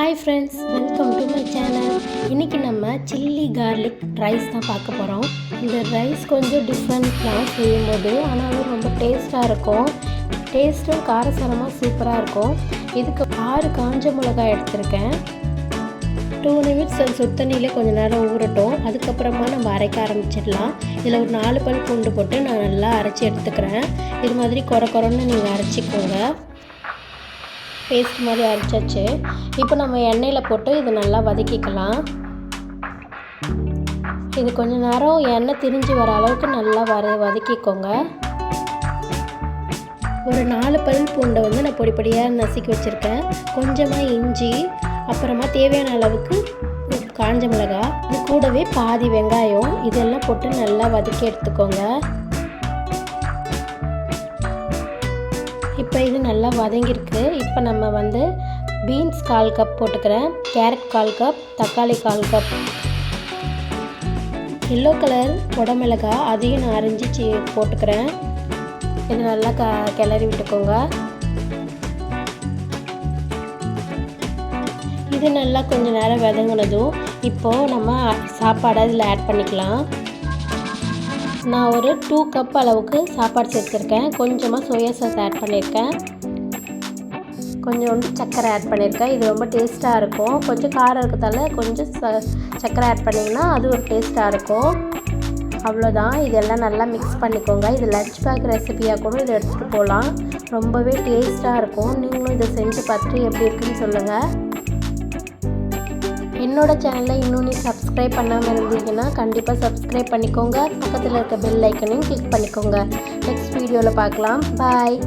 Hi friends, welcome to my channel. இன்றைக்கி நம்ம chilli garlic rice தான் பார்க்க போகிறோம். இந்த ரைஸ் கொஞ்சம் டிஃப்ரெண்ட்லாம் செய்யும்போது ஆனாலும் ரொம்ப டேஸ்ட்டாக இருக்கும். டேஸ்ட்டும் காரசாரமாக சூப்பராக இருக்கும். இதுக்கு 6 காஞ்ச மிளகாய் எடுத்திருக்கேன். 2 நிமிட்ஸ் சுத்தண்ணியில் கொஞ்சம் நேரம் ஊறட்டும். அதுக்கப்புறமா நம்ம அரைக்க ஆரம்பிச்சிடலாம். இதில் ஒரு 4 பல் பூண்டு போட்டு நான் நல்லா அரைச்சி எடுத்துக்கிறேன். இது மாதிரி குறைன்னு நீங்கள் அரைச்சிக்கோங்க. பேஸ்ட் மாதிரி அரைச்சாச்சு. இப்போ நம்ம எண்ணெயில் போட்டு இது நல்லா வதக்கிக்கலாம். இது கொஞ்சம் நேரம் எண்ணெய் திரிஞ்சு வர அளவுக்கு நல்லா வதக்கிக்கோங்க. ஒரு 4 பல் பூண்டை நான் பொடியாக நசுக்கி வச்சுருக்கேன். கொஞ்சமாக இஞ்சி, அப்புறமா தேவையான அளவுக்கு காஞ்ச மிளகாய், இது கூடவே பாதி வெங்காயம், இதெல்லாம் போட்டு நல்லா வதக்கி எடுத்துக்கோங்க. இப்போ இது நல்லா வதங்கியிருக்கு. இப்போ நம்ம பீன்ஸ் 1/4 கப் போட்டுக்கிறேன், கேரட் 1/4 கப், தக்காளி 1/4 கப், எல்லோ கலர் குடமிளகாய் அதையும் நான் அரிஞ்சு போட்டுக்கிறேன். இது நல்லா கிளறி விட்டுக்கோங்க. இது நல்லா கொஞ்சம் நேரம் வதங்கினதும் இப்போது நம்ம சாப்பாடை இதில் ஆட் பண்ணிக்கலாம். நான் ஒரு 2 கப் அளவுக்கு சாப்பாடு சேர்த்துருக்கேன். கொஞ்சமாக சோயா சாஸ் ஆட் பண்ணியிருக்கேன். கொஞ்சோண்டு சர்க்கரை ஆட் பண்ணியிருக்கேன். இது ரொம்ப டேஸ்ட்டாக இருக்கும். கொஞ்சம் காரம் இருக்கிறதால கொஞ்சம் சர்க்கரை ஆட் பண்ணிங்கன்னா அது ஒரு டேஸ்ட்டாக இருக்கும். அவ்வளோதான். இதெல்லாம் நல்லா மிக்ஸ் பண்ணிக்கோங்க. இது லஞ்ச் பேக் ரெசிபியாக கூட இதை எடுத்துகிட்டு போகலாம். ரொம்பவே டேஸ்ட்டாக இருக்கும். நீங்களும் இதை செஞ்சு பார்த்துட்டு எப்படி இருக்குன்னு சொல்லுங்கள். என்னோட சேனலில் இன்னும் நீ சப்ஸ்கிரைப் பண்ணாமல் இருந்தீங்கன்னா கண்டிப்பாக சப்ஸ்கிரைப் பண்ணிக்கோங்க. பக்கத்தில் இருக்க பெல் ஐக்கனையும் கிளிக் பண்ணிக்கோங்க. நெக்ஸ்ட் வீடியோவில் பார்க்கலாம். பாய்.